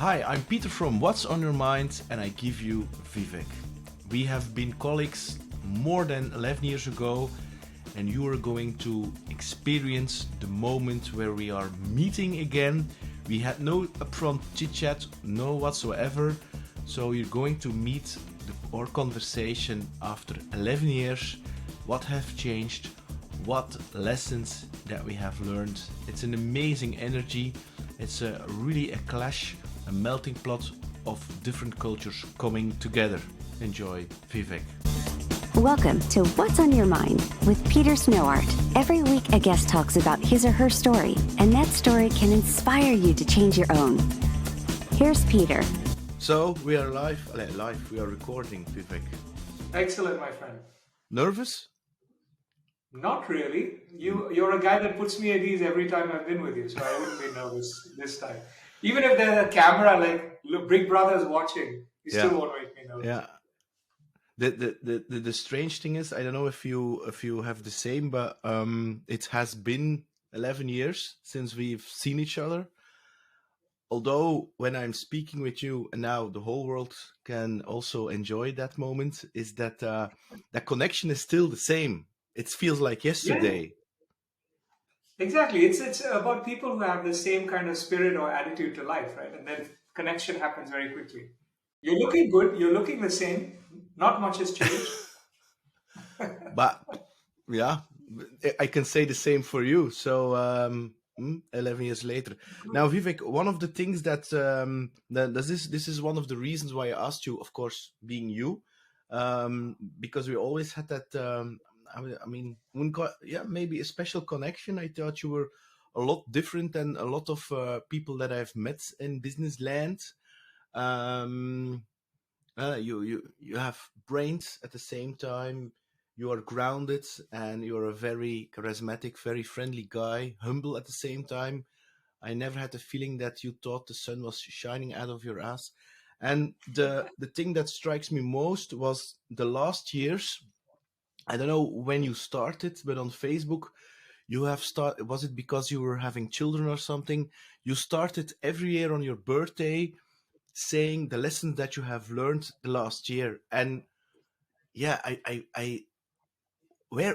Hi, I'm Peter from What's on Your Mind, and I give you Vivek. We have been colleagues more than 11 years ago, and you are going to experience the moment where we are meeting again. We had no upfront chit chat, no whatsoever. So you're going to meet our conversation after 11 years. What have changed? What lessons that we have learned? It's an amazing energy. It's really a clash, a melting pot of different cultures coming together. Enjoy, Vivek. Welcome to What's on Your Mind with Peter Snowart. Every week, a guest talks about his or her story, and that story can inspire you to change your own. Here's Peter. So we are live. We are recording, Vivek. Excellent, my friend. Nervous? Not really. You're a guy that puts me at ease every time I've been with you, so I wouldn't be nervous this time. Even if there's a camera, like look, Big Brother's watching, you still won't make me nervous. Yeah. The strange thing is, I don't know if you have the same, but it has been 11 years since we've seen each other. Although when I'm speaking with you and now the whole world can also enjoy that moment, is that that connection is still the same. It feels like yesterday. Yeah, exactly. It's about people who have the same kind of spirit or attitude to life, right? And then connection happens very quickly. You're looking good. You're looking the same. Not much has changed. But yeah, I can say the same for you. So 11 years later. Now, Vivek, one of the things that this is one of the reasons why I asked you, of course, being you, because we always had that. Maybe a special connection. I thought you were a lot different than a lot of people that I've met in business land. You have brains at the same time. You are grounded and you're a very charismatic, very friendly guy, humble at the same time. I never had the feeling that you thought the sun was shining out of your ass. And the thing that strikes me most was the last years. I don't know when you started, but on Facebook, you have started. Was it because you were having children or something? You started every year on your birthday saying the lessons that you have learned the last year. And yeah, I where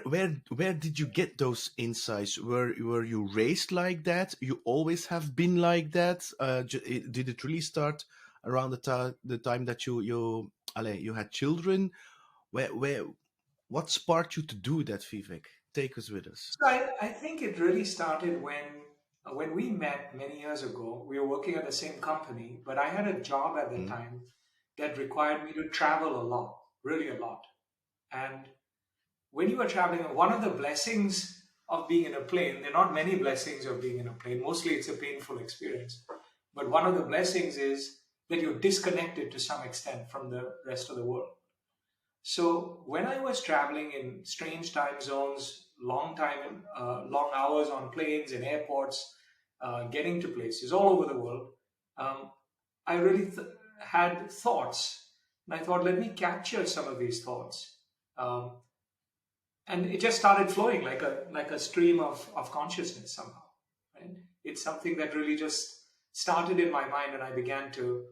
did you get those insights? Were you raised like that? You always have been like that? Did it really start around the time that you had children? Where what sparked you to do that, Vivek? Take us with us. So I think it really started when we met many years ago. We were working at the same company, but I had a job at the Mm. time that required me to travel a lot, really a lot. And when you are traveling, one of the blessings of being in a plane, there are not many blessings of being in a plane. Mostly it's a painful experience. But one of the blessings is that you're disconnected to some extent from the rest of the world. So when I was traveling in strange time zones, long hours on planes and airports, getting to places all over the world, um, I really had thoughts, and I thought, let me capture some of these thoughts, um, and it just started flowing like a stream of consciousness somehow. Right? It's something that really just started in my mind, and I began to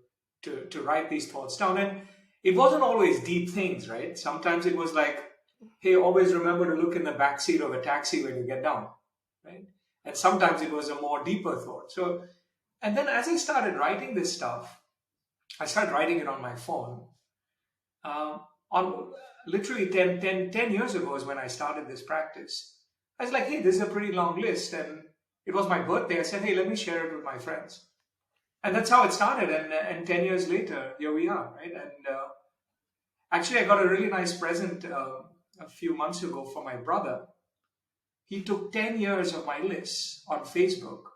write these thoughts down. And it wasn't always deep things, right? Sometimes it was like, hey, always remember to look in the back seat of a taxi when you get down, right? And sometimes it was a more deeper thought. So, and then as I started writing this stuff, I started writing it on my phone. On literally 10 years ago is when I started this practice. I was like, hey, this is a pretty long list. And it was my birthday. I said, hey, let me share it with my friends. And that's how it started. And 10 years later, here we are, right? And actually, I got a really nice present a few months ago for my brother. He took 10 years of my lists on Facebook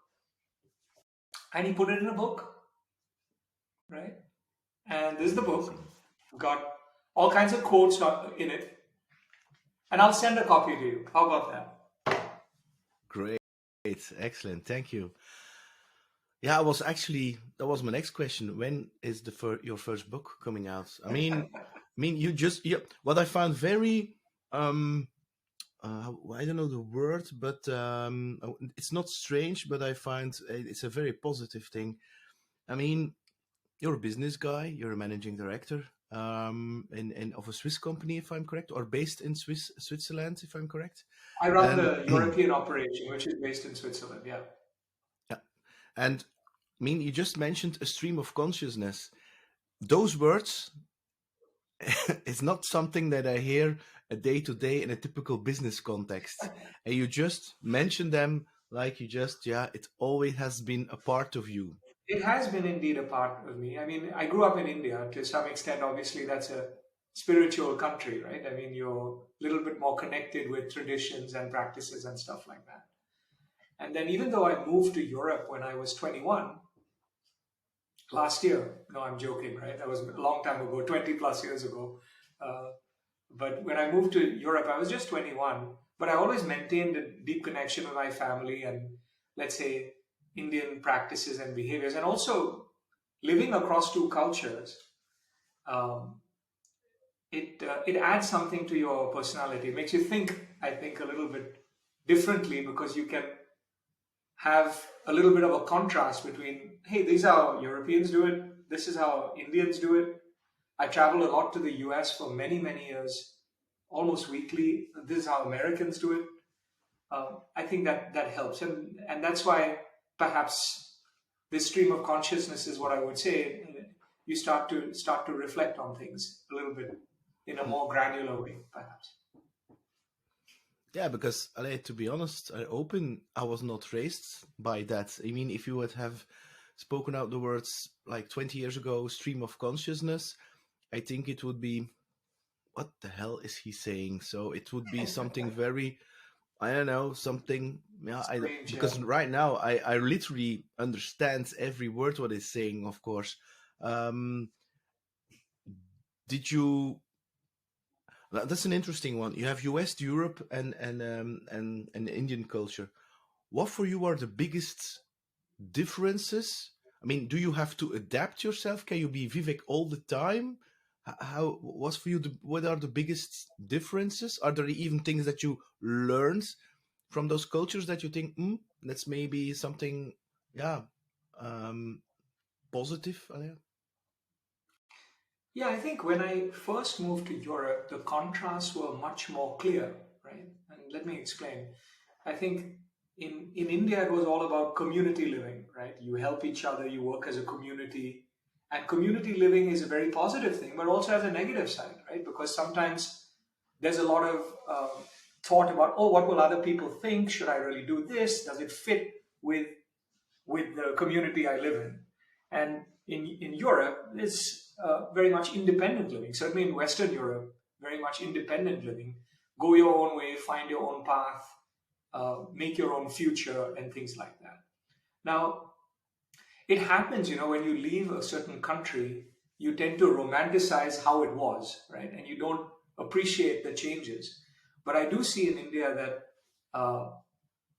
and he put it in a book, right? And this is the book. Got all kinds of quotes in it. And I'll send a copy to you. How about that? Great, excellent, thank you. Yeah, that was my next question. When is your first book coming out? I mean, what I found very I don't know the word, but it's not strange, but I find it's a very positive thing. I mean, you're a business guy. You're a managing director in of a Swiss company, if I'm correct, or based in Switzerland, if I'm correct. I run And the European operation, which is based in Switzerland. Yeah. yeah, and I mean, you just mentioned a stream of consciousness. Those words, it's not something that I hear a day to day in a typical business context. And you just mention them like you just, yeah, it always has been a part of you. It has been indeed a part of me. I mean, I grew up in India to some extent. Obviously, that's a spiritual country, right? I mean, you're a little bit more connected with traditions and practices and stuff like that. And then, even though I moved to Europe when I was 21 last year, no, I'm joking, right? That was a long time ago, 20 plus years ago. Uh, but when I moved to Europe, I was just 21. But I always maintained a deep connection with my family and, let's say, Indian practices and behaviors, and also living across two cultures. Um, it adds something to your personality. It makes you think, I think, a little bit differently because you can have a little bit of a contrast between, hey, this is how Europeans do it, this is how Indians do it. I traveled a lot to the US for many, many years, almost weekly. This is how Americans do it. I think that helps, and that's why perhaps this stream of consciousness is what I would say. You start to reflect on things a little bit in a more granular way, perhaps. Yeah, because to be honest, I was not raised by that. I mean, if you would have spoken out the words like 20 years ago, stream of consciousness, I think it would be, what the hell is he saying? So it would be something very, I don't know, something, yeah, Strange, yeah. because right now I literally understand every word what he's saying, of course. Did you, that's an interesting one. You have US, Europe, and Indian culture. What for you are the biggest differences? I mean, do you have to adapt yourself? Can you be Vivek all the time? How, what's for you? What are the biggest differences? Are there even things that you learned from those cultures that you think, that's maybe something, yeah, positive? Yeah. Yeah, I think when I first moved to Europe, the contrasts were much more clear, right? And let me explain. I think in India, it was all about community living, right? You help each other, you work as a community. And community living is a very positive thing, but also has a negative side, right? Because sometimes there's a lot of thought about, oh, what will other people think? Should I really do this? Does it fit with the community I live in? And in Europe, it's very much independent living. Certainly in Western Europe, very much independent living. Go your own way, find your own path, make your own future, and things like that. Now, it happens, when you leave a certain country, you tend to romanticize how it was, right? And you don't appreciate the changes. But I do see in India that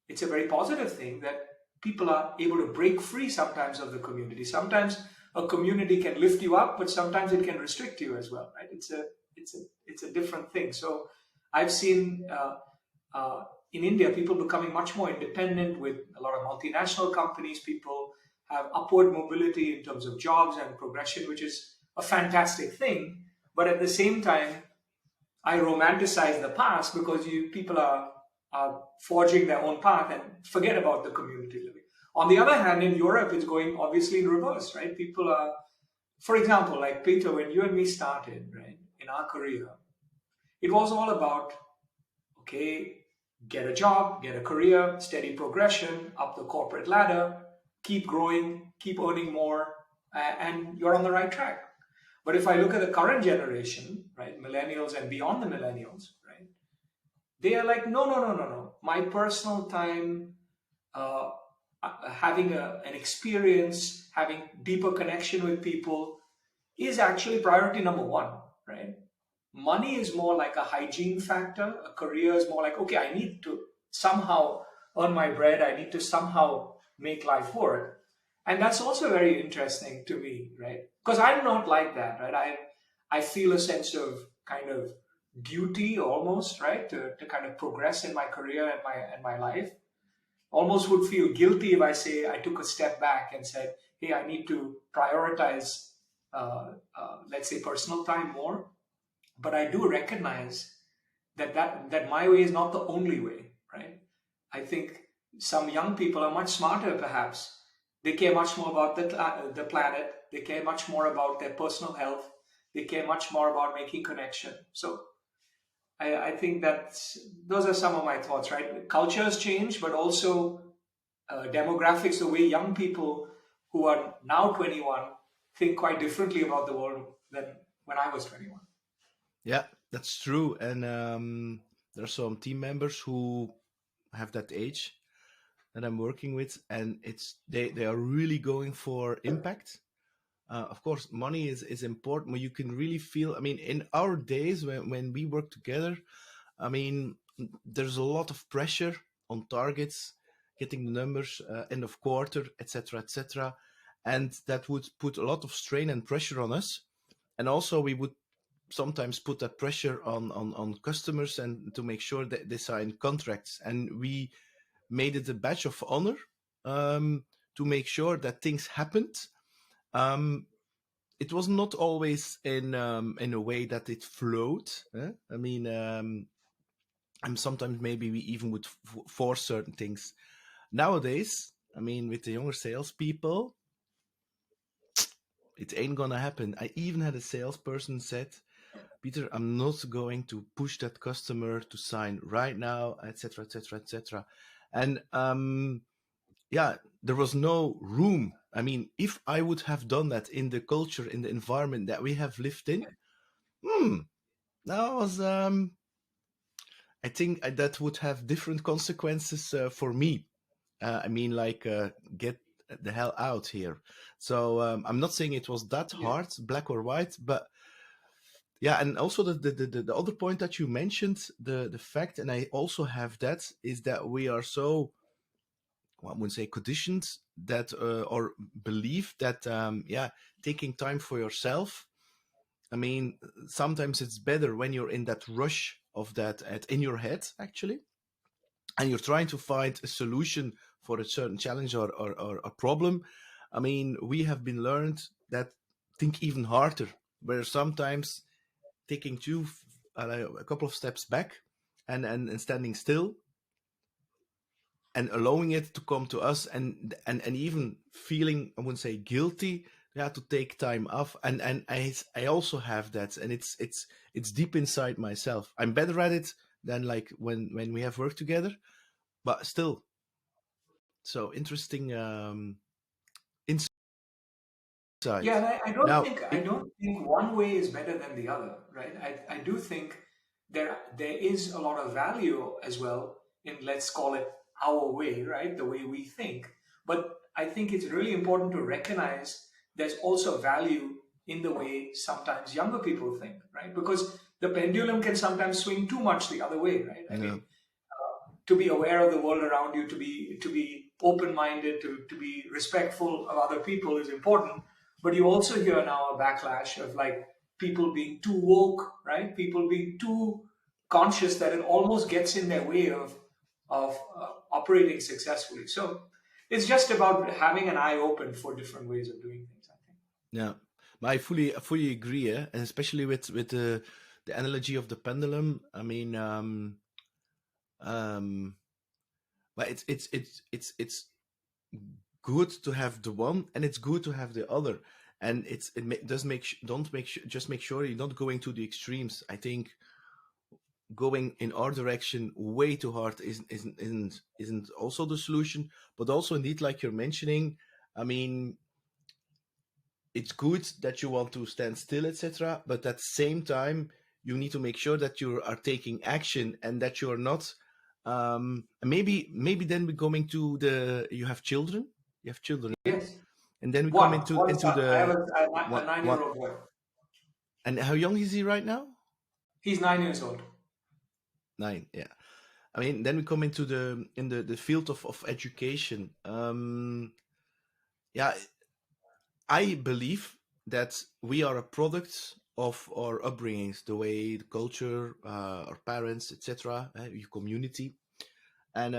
it's a very positive thing that people are able to break free sometimes of the community. Sometimes a community can lift you up, but sometimes it can restrict you as well, right? It's a different thing. So I've seen in India people becoming much more independent with a lot of multinational companies. People have upward mobility in terms of jobs and progression, which is a fantastic thing. But at the same time, I romanticize the past because people are forging their own path and forget about the community living. On the other hand, in Europe, it's going obviously in reverse, right? People are, for example, like Peter, when you and me started, right, in our career, it was all about, okay, get a job, get a career, steady progression, up the corporate ladder, keep growing, keep earning more, and you're on the right track. But if I look at the current generation, right, millennials and beyond the millennials, right, they are like, no. My personal time, having an experience, having deeper connection with people is actually priority number one, right? Money is more like a hygiene factor. A career is more like, okay, I need to somehow earn my bread. I need to somehow make life work. And that's also very interesting to me, right? Because I'm not like that, right? I feel a sense of kind of duty almost, right? To kind of progress in my career and my life. Almost would feel guilty if I say I took a step back and said, hey, I need to prioritize let's say, personal time more. But I do recognize that my way is not the only way, right? I think some young people are much smarter, perhaps. They care much more about the planet. They care much more about their personal health. They care much more about making connection. So I think that those are some of my thoughts, right? Cultures change, but also demographics, the way young people who are now 21 think quite differently about the world than when I was 21. Yeah, that's true. And there are some team members who have that age that I'm working with, and they are really going for impact. Of course, money is important, but you can really feel. I mean, in our days when we work together, I mean, there's a lot of pressure on targets, hitting the numbers, end of quarter, etc., etc., and that would put a lot of strain and pressure on us. And also, we would sometimes put that pressure on customers and to make sure that they sign contracts. And we made it a badge of honor to make sure that things happened. Um, it was not always in a way that it flowed. I mean, and sometimes maybe we even would force certain things. Nowadays, I mean, with the younger salespeople, it ain't gonna happen. I even had a salesperson said, Peter, I'm not going to push that customer to sign right now, etc., etc., etc. And yeah, there was no room. I mean, if I would have done that in the culture, in the environment that we have lived in, that was, I think that would have different consequences for me. I mean, like, get the hell out here. So I'm not saying it was that Yeah. hard, black or white, but yeah, and also the other point that you mentioned, the fact, and I also have that, is that we are so, well, I wouldn't say conditioned that or believe that yeah, taking time for yourself. I mean, sometimes it's better when you're in that rush of that in your head actually, and you're trying to find a solution for a certain challenge or a problem. I mean, we have been learned that think even harder, where sometimes taking a couple of steps back and standing still and allowing it to come to us and even feeling, I wouldn't say guilty, yeah, to take time off. And I also have that, and it's deep inside myself. I'm better at it than like when we have worked together, but still. So interesting Yeah, insight. and Now I don't think one way is better than the other, right? I do think there is a lot of value as well in, let's call it, our way, right? The way we think. But I think it's really important to recognize there's also value in the way sometimes younger people think, right? Because the pendulum can sometimes swing too much the other way, right? I no, mean, to be aware of the world around you, to be open-minded, to be respectful of other people is important. But you also hear now a backlash of like people being too woke, right? People being too conscious that it almost gets in their way of operating successfully. So it's just about having an eye open for different ways of doing things, I think. yeah, I fully agree, and especially with the analogy of the pendulum. I mean, um, but it's good to have the one, and it's good to have the other, and does make don't make just make sure you're not going to the extremes. I think going in our direction way too hard isn't also the solution, but also indeed, like you're mentioning, I mean, it's good that you want to stand still, etc., but at the same time you need to make sure that you are taking action and that you're not maybe then we're coming to the you have children, yeah? Yes. And then we come One into son. I have the a what 9-year-old boy. and how young is he right now? He's 9 years old. 9, yeah. I mean, then we come into the field of education. Yeah, I believe that we are a product of our upbringings, the way, the culture, our parents, etc., your community, and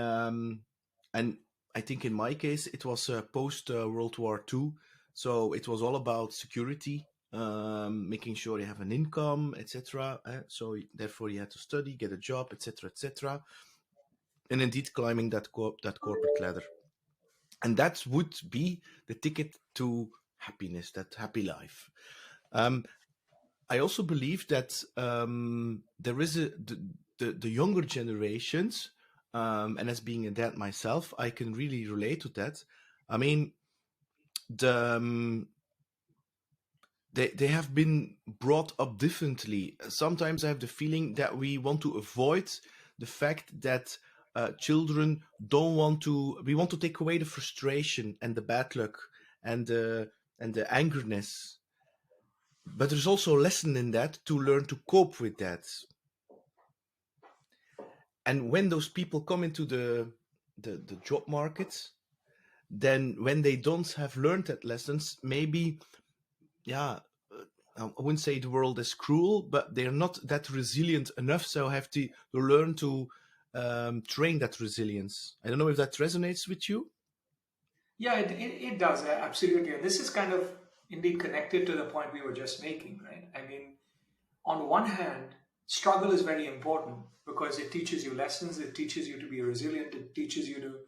and I think in my case it was post World War II, so it was all about security. making sure you have an income, etc. So therefore you had to study, get a job, etc., etc., and indeed climbing that corporate ladder. And that would be the ticket to happiness, that happy life. I also believe that there is the younger generations, and as being a dad myself, I can really relate to that. I mean, the they have been brought up differently. Sometimes I have the feeling that we want to avoid the fact that children don't want to. We want to take away the frustration and the bad luck and the angerness. But there's also a lesson in that to learn to cope with that. And when those people come into the job market, then when they don't have learned that lessons, maybe, yeah, I wouldn't say the world is cruel, but they're not that resilient enough. So I have to learn to train that resilience. I don't know if that resonates with you. Yeah, it does, absolutely. And this is kind of indeed connected to the point we were just making, right? I mean, on one hand, struggle is very important because it teaches you lessons, it teaches you to be resilient, it teaches you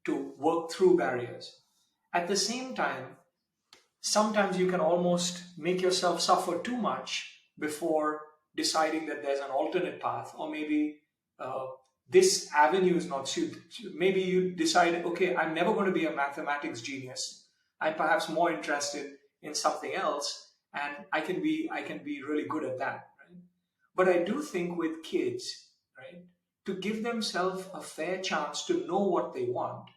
to work through barriers. At the same time, sometimes you can almost make yourself suffer too much before deciding that there's an alternate path, or maybe uh, this avenue is not suited. Maybe you decide, okay, I'm never going to be a mathematics genius. I'm perhaps more interested in something else, and I can be really good at that. Right? But I do think with kids, right, to give themselves a fair chance to know what they want,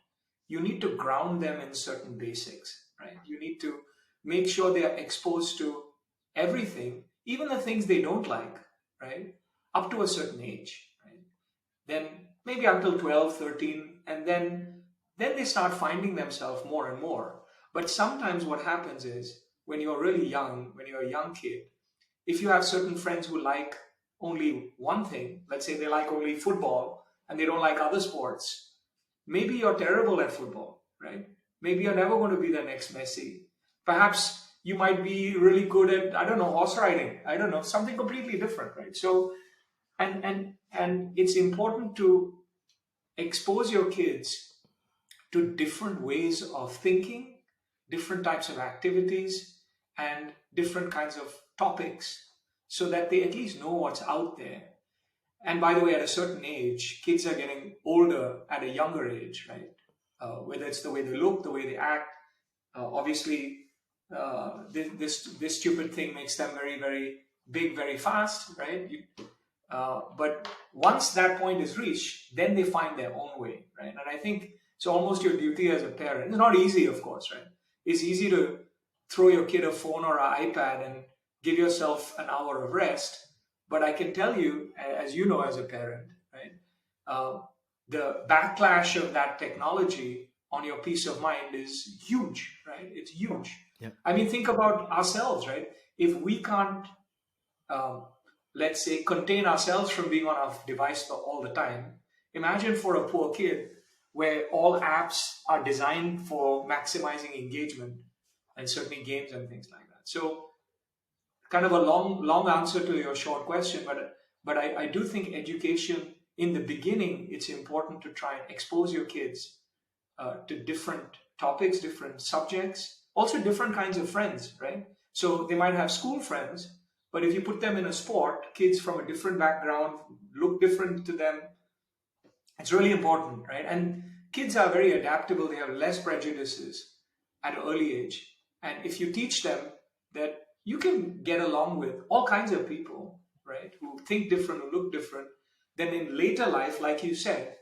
you need to ground them in certain basics, right? You need to make sure they are exposed to everything, even the things they don't like, right? Up to a certain age, right? Then maybe until 12, 13, and then they start finding themselves more and more. But sometimes what happens is when you're really young, when you're a young kid, if you have certain friends who like only one thing, let's say they like only football and they don't like other sports, maybe you're terrible at football, right? Maybe you're never going to be the next Messi. Perhaps you might be really good at, I don't know, horse riding. I don't know, something completely different, right? So, and it's important to expose your kids to different ways of thinking, different types of activities, and different kinds of topics so that they at least know what's out there. And by the way, at a certain age, kids are getting older at a younger age, right? Whether it's the way they look, the way they act. Obviously, this stupid thing makes them very, very big, very fast, right? But once that point is reached, then they find their own way, right? And I think it's almost your duty as a parent. It's not easy, of course, right? It's easy to throw your kid a phone or an iPad and give yourself an hour of rest. But I can tell you, as you know, as a parent, right, the backlash of that technology on your peace of mind is huge, right? It's huge. Yeah. I mean, think about ourselves, right? If we can't, um, let's say, contain ourselves from being on our device all the time, imagine for a poor kid where all apps are designed for maximizing engagement, and certainly games and things like that. So kind of a long answer to your short question, but I do think education in the beginning, it's important to try and expose your kids to different topics, different subjects, also different kinds of friends, right? So they might have school friends, but if you put them in a sport, kids from a different background look different to them. It's really important, right? And kids are very adaptable. They have less prejudices at an early age. And if you teach them that you can get along with all kinds of people, right, who think different, who look different, then in later life, like you said,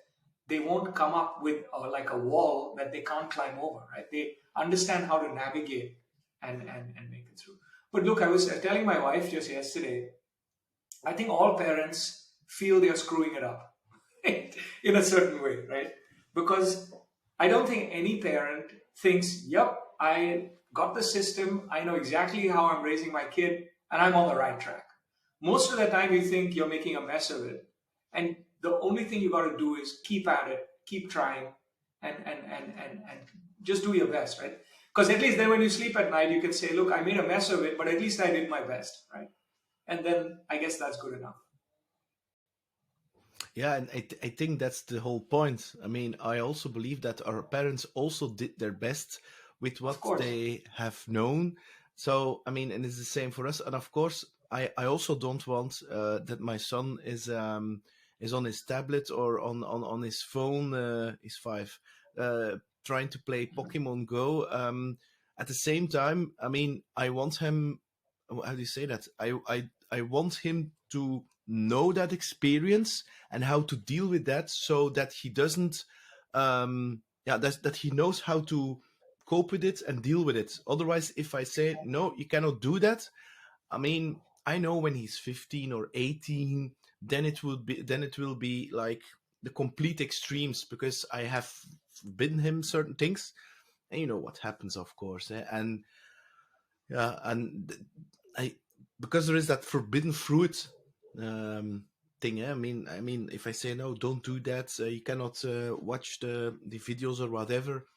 they won't come up with like a wall that they can't climb over, right? They understand how to navigate and make it through. But look, I was telling my wife just yesterday, I think all parents feel they're screwing it up in a certain way, right? Because I don't think any parent thinks, yep, I got the system, I know exactly how I'm raising my kid, and I'm on the right track. Most of the time, you think you're making a mess of it. And the only thing you got to do is keep at it, keep trying, and just do your best, right? Because at least then when you sleep at night, you can say, look, I made a mess of it, but at least I did my best, right? And then I guess that's good enough. Yeah, and I think that's the whole point. I mean, I also believe that our parents also did their best with Of what course. they have known. So, I mean, and it's the same for us. And of course, I also don't want that my son is on his tablet or on his phone. He's 5, trying to play Pokemon Go. At the same time, I mean, I want him. How do you say that? I want him to know that experience and how to deal with that, so that he doesn't yeah, that he knows how to cope with it and deal with it. Otherwise, if I say no, you cannot do that, I mean, I know when he's 15 or 18, then it will be like the complete extremes, because I have forbidden him certain things, and you know what happens, of course. And yeah, and I, because there is that forbidden fruit thing. I mean, if I say no, don't do that, you cannot watch the videos or whatever.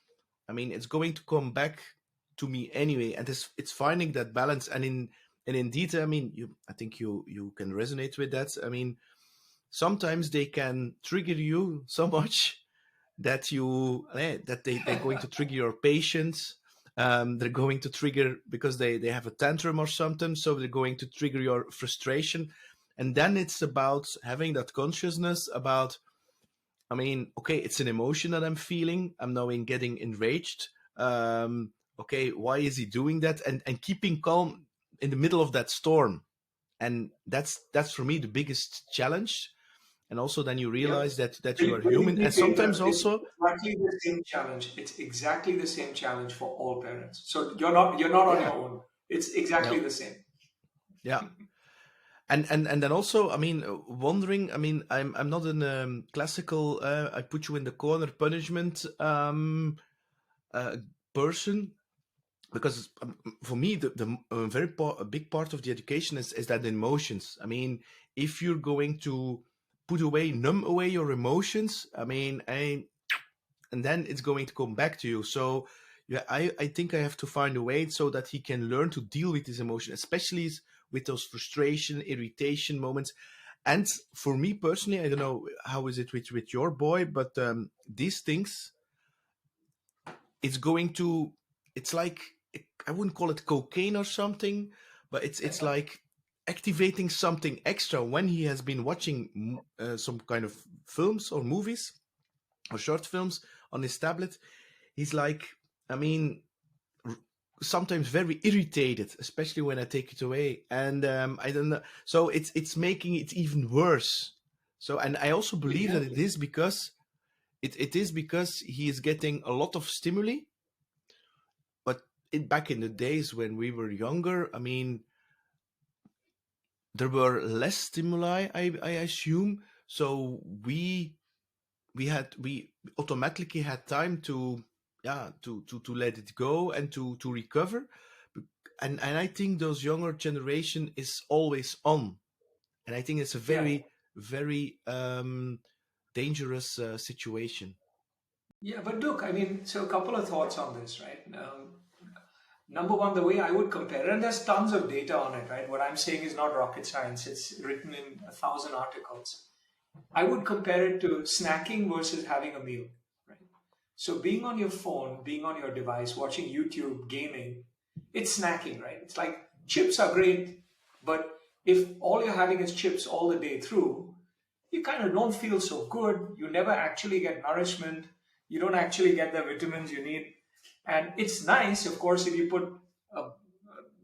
I mean, it's going to come back to me anyway, and it's finding that balance. And indeed, I mean, I think you can resonate with that. I mean, sometimes they can trigger you so much that they're going to trigger your patience. They're going to trigger because they have a tantrum or something, so they're going to trigger your frustration. And then it's about having that consciousness about, I mean, okay, it's an emotion that I'm feeling. I'm now in getting enraged. Okay, why is he doing that? And keeping calm in the middle of that storm. And that's for me the biggest challenge. And also then you Yep. realize that you are Believe human, me, and Peter, sometimes it's also, exactly the same challenge. It's exactly the same challenge for all parents. So you're not on yeah, your own. It's yeah, exactly the same. yeah. And then also, I mean, wondering. I mean, I'm not in classical. I put you in the corner punishment uh, person, because for me the a big part of the education is that emotions. I mean, if you're going to numb away your emotions, I mean, and then it's going to come back to you. So yeah, I think I have to find a way so that he can learn to deal with his emotion, especially with those frustration, irritation moments. And for me personally, I don't know how is it with your boy, but these things, it's going to, it's like, I wouldn't call it cocaine or something, but it's like activating something extra when he has been watching some kind of films or movies or short films on his tablet. He's like, I mean, sometimes very irritated, especially when I take it away, and I don't know. So it's making it even worse. So, and I also believe that it Exactly. is because it is because he is getting a lot of stimuli. But back in the days when we were younger, I mean, there were less stimuli, I assume. So we automatically had time to, yeah, to let it go and to recover. And I think those younger generation is always on, and I think it's a Yeah. very dangerous situation. Yeah. But look, I mean, so a couple of thoughts on this, right? Number one, the way I would compare, and there's tons of data on it, right? What I'm saying is not rocket science. It's written in 1,000 articles. I would compare it to snacking versus having a meal, right? So being on your phone, being on your device, watching YouTube, gaming, it's snacking, right? It's like chips are great, but if all you're having is chips all the day through, you kind of don't feel so good. You never actually get nourishment. You don't actually get the vitamins you need. And it's nice, of course, if you put a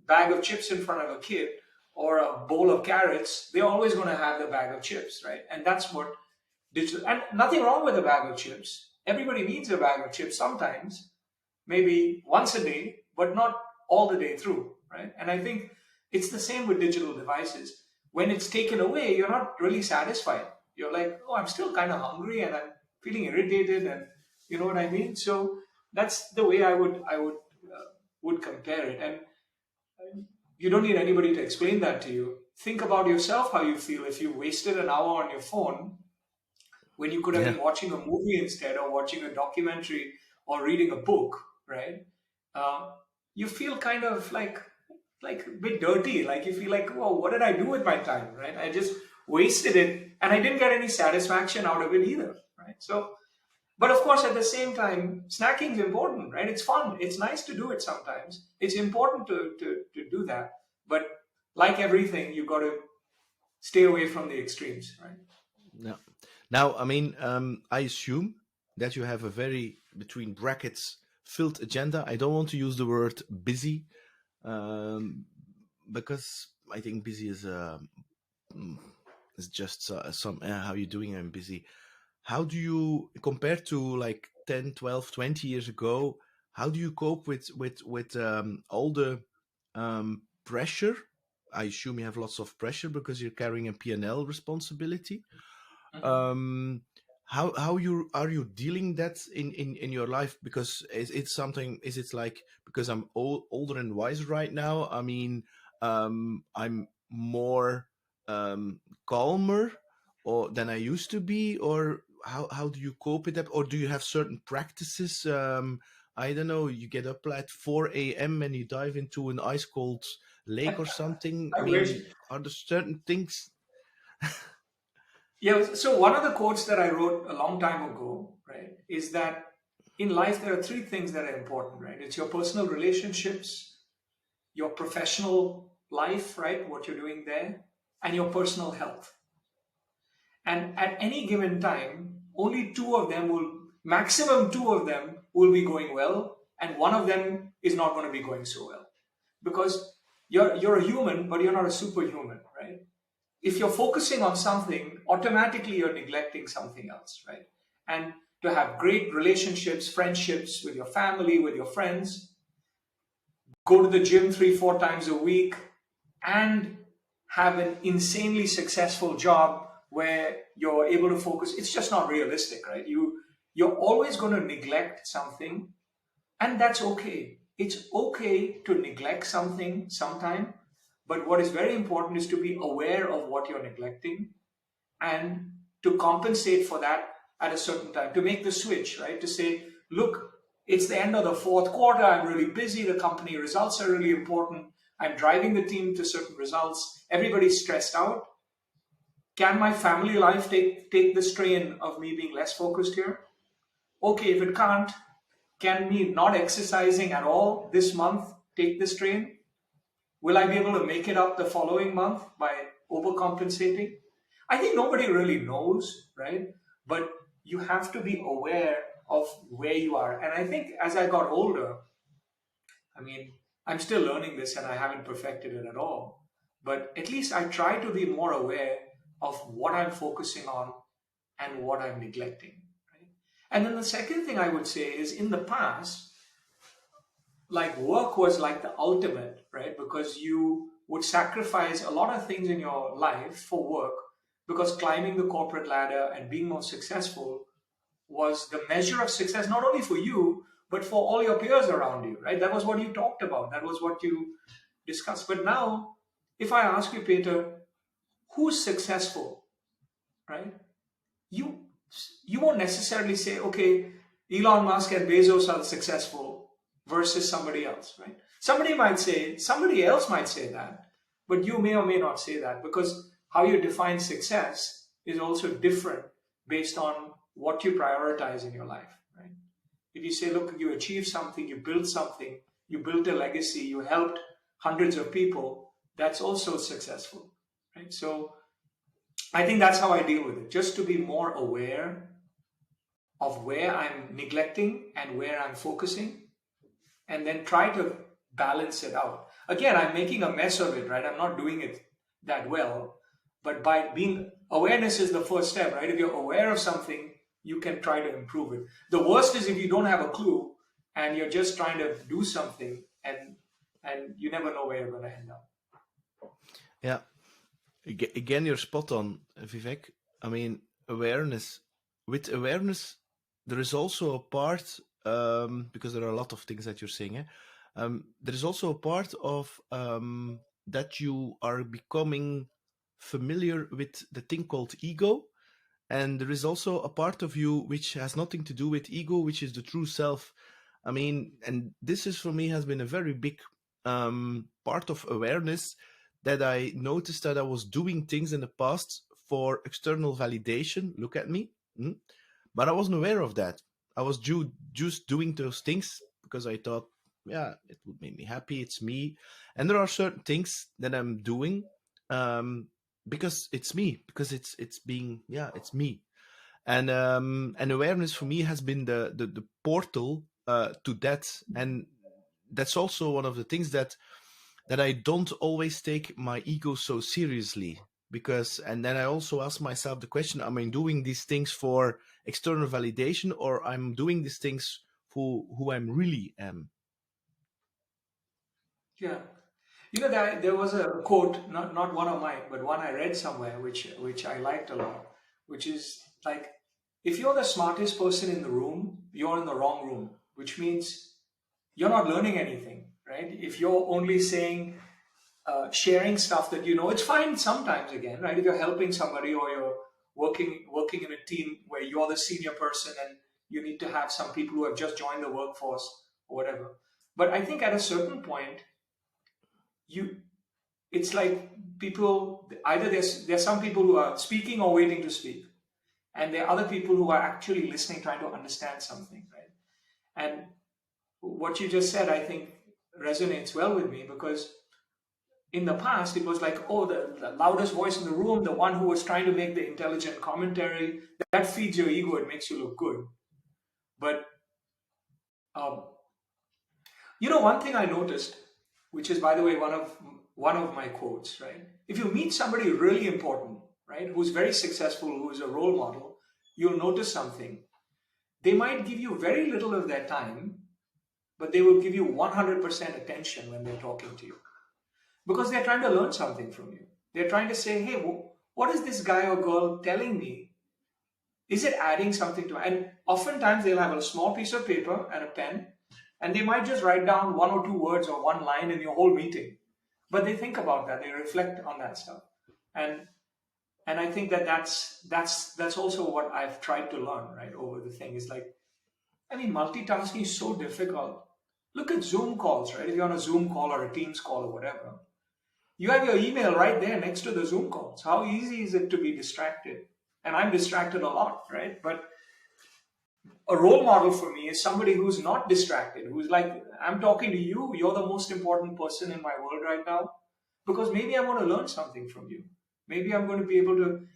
bag of chips in front of a kid or a bowl of carrots, they're always going to have the bag of chips, right? And that's what digital, and nothing wrong with a bag of chips. Everybody needs a bag of chips sometimes, maybe once a day, but not all the day through, right? And I think it's the same with digital devices. When it's taken away, you're not really satisfied. You're like, oh, I'm still kind of hungry and I'm feeling irritated, and you know what I mean. So that's the way I would compare it. And you don't need anybody to explain that to you. Think about yourself, how you feel if you wasted an hour on your phone when you could have Yeah, been watching a movie instead, or watching a documentary, or reading a book, right? you feel kind of like a bit dirty. Like you feel like, oh, what did I do with my time, right? I just wasted it, and I didn't get any satisfaction out of it either, right? So, but of course, at the same time, snacking is important, right? It's fun. It's nice to do it sometimes. It's important to do that. But like everything, you got to stay away from the extremes, right? Yeah. Now, I mean, I assume that you have a very, between brackets, filled agenda. I don't want to use the word busy, because I think busy is just some, how you doing? I'm busy. How do you, compared to like 10, 12, 20 years ago, how do you cope with all the pressure? I assume you have lots of pressure because you're carrying a P&L responsibility. How you are you dealing that in your life? Because it's something, is it like, because I'm older and wiser right now, I mean, I'm more calmer or than I used to be, or how do you cope with that? Or do you have certain practices? I don't know, you get up at 4 a.m. and you dive into an ice cold lake or something. I I wish. mean, are there certain things? Yeah. So one of the quotes that I wrote a long time ago, right, is that in life there are three things that are important, right? It's your personal relationships, your professional life, right, what you're doing there, and your personal health. And at any given time, only maximum two of them will be going well, and one of them is not going to be going so well. Because you're a human, but you're not a superhuman, right? If you're focusing on something, automatically you're neglecting something else, right? And to have great relationships, friendships with your family, with your friends, go to the gym 3, 4 times a week, and have an insanely successful job where you're able to focus, it's just not realistic, right? You're always going to neglect something, and that's okay. It's okay to neglect something sometime, but what is very important is to be aware of what you're neglecting and to compensate for that at a certain time, to make the switch, right? To say, look, it's the end of the fourth quarter, I'm really busy, the company results are really important, I'm driving the team to certain results, everybody's stressed out. Can my family life take the strain of me being less focused here? Okay, if it can't, can me not exercising at all this month take the strain? Will I be able to make it up the following month by overcompensating? I think nobody really knows, right? But you have to be aware of where you are. And I think as I got older, I mean, I'm still learning this and I haven't perfected it at all. But at least I try to be more aware of what I'm focusing on and what I'm neglecting. Right? And then the second thing I would say is, in the past, like, work was like the ultimate, right? Because you would sacrifice a lot of things in your life for work, because climbing the corporate ladder and being more successful was the measure of success, not only for you, but for all your peers around you, right? That was what you talked about. That was what you discussed. But now, if I ask you, Peter, who's successful, right? You you won't necessarily say, okay, Elon Musk and Bezos are successful versus somebody else, right? Somebody else might say that, but you may or may not say that, because how you define success is also different based on what you prioritize in your life, right? If you say, look, you achieved something, you built a legacy, you helped hundreds of people, that's also successful, right? So I think that's how I deal with it, just to be more aware of where I'm neglecting and where I'm focusing, and then try to balance it out. Again, I'm making a mess of it, right? I'm not doing it that well, but by being, awareness is the first step, right? If you're aware of something, you can try to improve it. The worst is if you don't have a clue and you're just trying to do something, and you never know where you're going to end up. Yeah. Again, you're spot on, Vivek. I mean, awareness. With awareness, there is also a part, because there are a lot of things that you're saying. There is also a part of that you are becoming familiar with the thing called ego. And there is also a part of you which has nothing to do with ego, which is the true self. I mean, and this is for me has been a very big part of awareness, that I noticed that I was doing things in the past for external validation. Look at me. But I wasn't aware of that. I was just doing those things because I thought, yeah, it would make me happy. It's me. And there are certain things that I'm doing because it's me, because it's being, yeah, it's me. And awareness for me has been the portal to that. And that's also one of the things that I don't always take my ego so seriously, because, and then I also ask myself the question, am I doing these things for external validation, or I'm doing these things for who I'm really am? Yeah. There was a quote, not one of mine, but one I read somewhere, which I liked a lot, which is like, if you're the smartest person in the room, you're in the wrong room, which means you're not learning anything, right? If you're only saying, sharing stuff that you know, it's fine sometimes again, right? If you're helping somebody, or you're working in a team where you're the senior person and you need to have some people who have just joined the workforce or whatever. But I think at a certain point, you it's like people, either there's some people who are speaking or waiting to speak, and there are other people who are actually listening, trying to understand something, right? And what you just said, I think, resonates well with me, because in the past it was like, oh, the loudest voice in the room, the one who was trying to make the intelligent commentary, that feeds your ego, it makes you look good. But um, one thing I noticed, which is, by the way, one of my quotes, right? If you meet somebody really important, right, who's very successful, who is a role model, you'll notice something. They might give you very little of their time, but they will give you 100% attention when they're talking to you, because they're trying to learn something from you. They're trying to say, hey, what is this guy or girl telling me? Is it adding something to? And oftentimes they'll have a small piece of paper and a pen, and they might just write down one or two words or one line in your whole meeting. But they think about that, they reflect on that stuff. And I think that's also what I've tried to learn, right, over the thing. Is like, I mean, multitasking is so difficult. Look at Zoom calls, right? If you're on a Zoom call or a Teams call or whatever, you have your email right there next to the Zoom calls. How easy is it to be distracted? And I'm distracted a lot, right? But a role model for me is somebody who's not distracted, who's like, I'm talking to you, you're the most important person in my world right now, because maybe I want to learn something from you. Maybe I'm going to be able to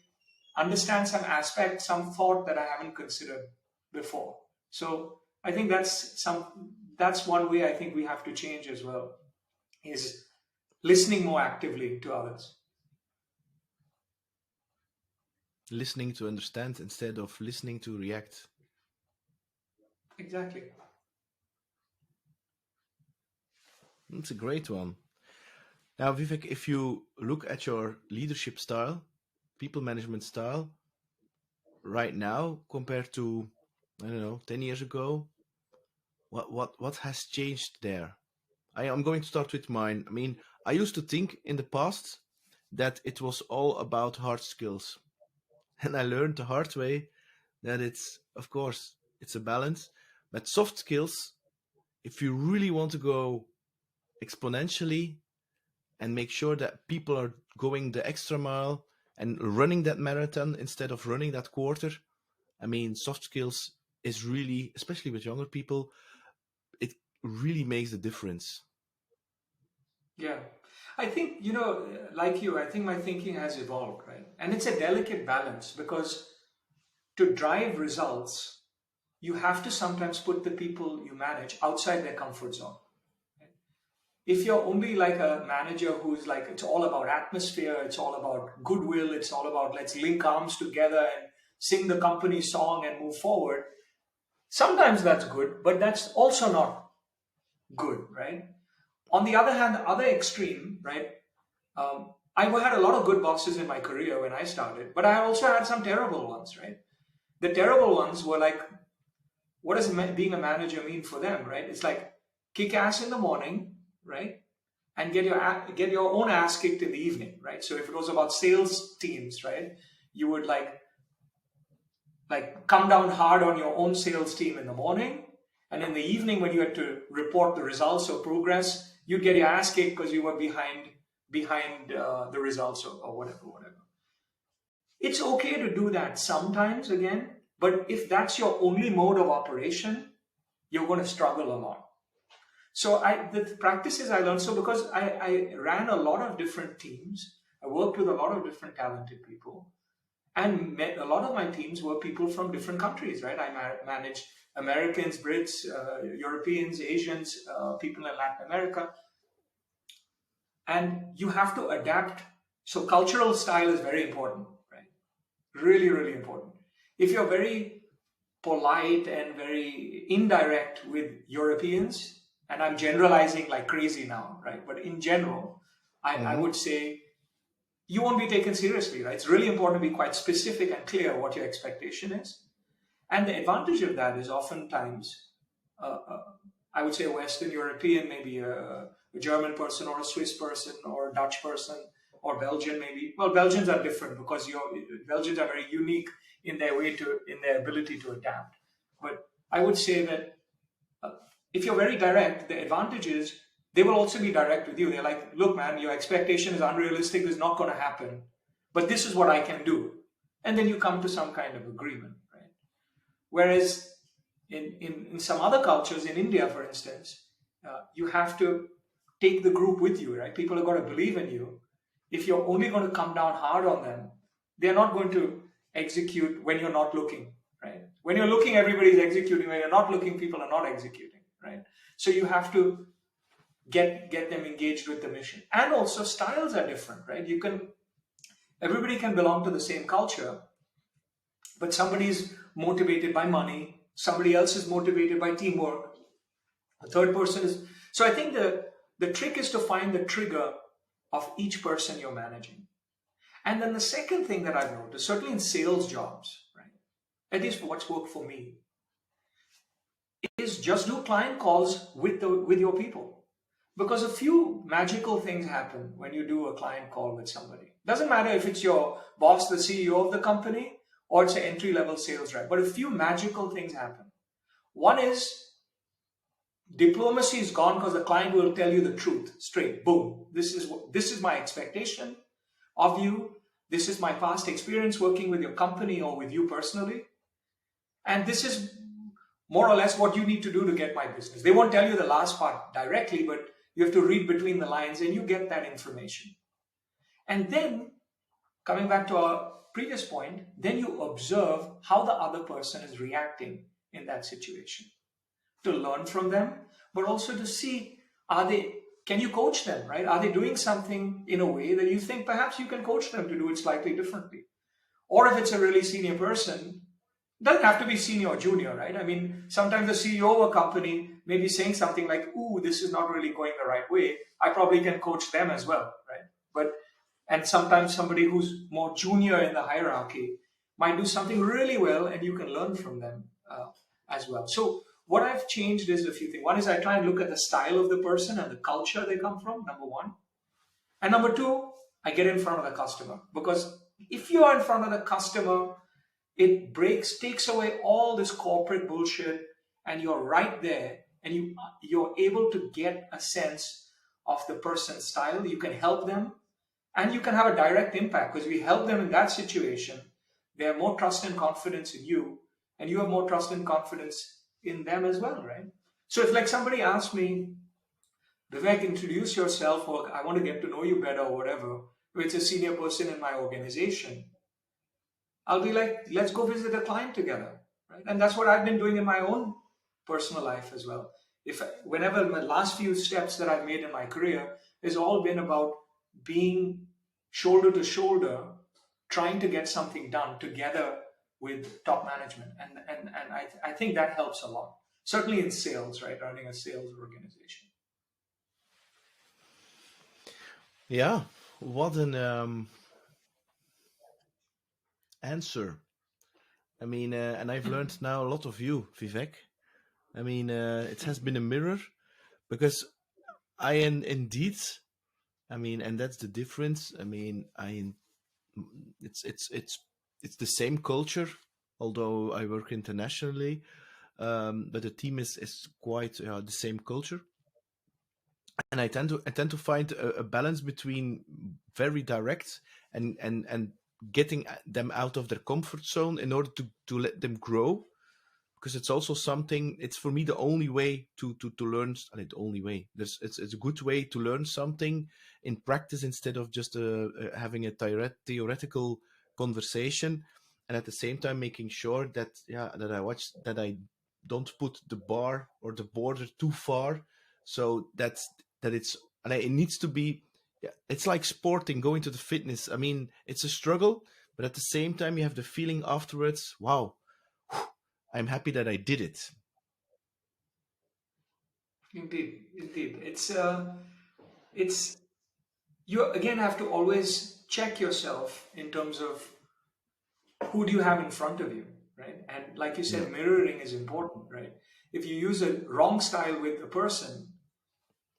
understand some aspect, some thought that I haven't considered before. So I think that's one way I think we have to change as well, is listening more actively to others. Listening to understand instead of listening to react. Exactly. It's a great one. Now, Vivek, if you look at your leadership style, people management style, right now compared to, I don't know, 10 years ago, what has changed there? I'm going to start with mine. I mean, I used to think in the past that it was all about hard skills. And I learned the hard way that it's, of course, it's a balance. But soft skills, if you really want to go exponentially and make sure that people are going the extra mile and running that marathon instead of running that quarter, I mean, soft skills is really, especially with younger people, it really makes the difference. Yeah. I think, like you, I think my thinking has evolved, right? And it's a delicate balance, because to drive results, you have to sometimes put the people you manage outside their comfort zone. If you're only like a manager who's like, it's all about atmosphere, it's all about goodwill, it's all about let's link arms together and sing the company song and move forward, sometimes that's good, but that's also not good, right? On the other hand, the other extreme, right? I had a lot of good bosses in my career when I started, but I also had some terrible ones, right? The terrible ones were like, what does being a manager mean for them, right? It's like kick ass in the morning, right? And get your own ass kicked in the evening, right? So if it was about sales teams, right, you would like come down hard on your own sales team in the morning, And in the evening, when you had to report the results or progress, you'd get your ass kicked because you were behind the results or whatever. It's okay to do that sometimes again, but if that's your only mode of operation, you're going to struggle a lot. So the practices I learned, so because I ran a lot of different teams, I worked with a lot of different talented people, and a lot of my teams were people from different countries, right? I managed Americans, Brits, Europeans, Asians, people in Latin America. And you have to adapt. So cultural style is very important, right? Really, really important. If you're very polite and very indirect with Europeans, and I'm generalizing like crazy now, right? But in general, I would say you won't be taken seriously, right? It's really important to be quite specific and clear what your expectation is. And the advantage of that is oftentimes, I would say a Western European, maybe a German person or a Swiss person or a Dutch person or Belgian maybe. Well, Belgians are different because Belgians are very unique in their ability to adapt. But I would say that if you're very direct, the advantage is they will also be direct with you. They're like, look, man, your expectation is unrealistic. This is not going to happen. But this is what I can do. And then you come to some kind of agreement, right? Whereas in some other cultures, in India, for instance, you have to take the group with you, right? People are going to believe in you. If you're only going to come down hard on them, they're not going to execute when you're not looking, right? When you're looking, everybody's executing. When you're not looking, people are not executing, right? So you have to get them engaged with the mission. And also styles are different, right? Everybody can belong to the same culture, but somebody's motivated by money, somebody else is motivated by teamwork, a third person is. So I think the trick is to find the trigger of each person you're managing. And then the second thing that I've noticed, certainly in sales jobs, right, at least what's worked for me, is just do client calls with your people. Because a few magical things happen when you do a client call with somebody. Doesn't matter if it's your boss, the CEO of the company, or it's an entry-level sales rep, but a few magical things happen. One is diplomacy is gone because the client will tell you the truth straight. Boom. This is my expectation of you. This is my past experience working with your company or with you personally. And this is more or less what you need to do to get my business. They won't tell you the last part directly, but you have to read between the lines and you get that information. And then, coming back to our previous point, then you observe how the other person is reacting in that situation to learn from them, but also to see, can you coach them, right? Are they doing something in a way that you think perhaps you can coach them to do it slightly differently? Or if it's a really senior person, it doesn't have to be senior or junior, right? I mean, sometimes the CEO of a company may be saying something like, ooh, this is not really going the right way. I probably can coach them as well, right? And sometimes somebody who's more junior in the hierarchy might do something really well and you can learn from them as well. So what I've changed is a few things. One is I try and look at the style of the person and the culture they come from, number one. And number two, I get in front of the customer. Because if you are in front of the customer, it takes away all this corporate bullshit and you're right there and you're able to get a sense of the person's style. You can help them and you can have a direct impact because we help them in that situation. They have more trust and confidence in you and you have more trust and confidence in them as well, right? So if like somebody asks me, Vivek, introduce yourself, or I want to get to know you better or whatever, if it's a senior person in my organization, I'll be like, let's go visit a client together, right? And that's what I've been doing in my own personal life as well. Whenever my last few steps that I've made in my career has all been about being shoulder to shoulder, trying to get something done together with top management. And I think that helps a lot. Certainly in sales, right? Running a sales organization. Yeah, what an answer. I mean, and I've learned now a lot of you, Vivek. I mean, it has been a mirror because indeed, I mean, and that's the difference. I mean, it's the same culture, although I work internationally. but the team is quite the same culture. And I tend to find a balance between very direct and getting them out of their comfort zone in order to let them grow, because it's also something. It's for me the only way to learn. The only way. It's a good way to learn something in practice instead of just having a theoretical conversation, and at the same time making sure that that I don't put the bar or the border too far, so that it's and it needs to be. Yeah, it's like sporting, going to the fitness. I mean, it's a struggle, but at the same time, you have the feeling afterwards. Wow, I'm happy that I did it. Indeed, indeed. It's you again have to always check yourself in terms of who do you have in front of you, right? And like you Yeah, said, mirroring is important, right? If you use a wrong style with a person,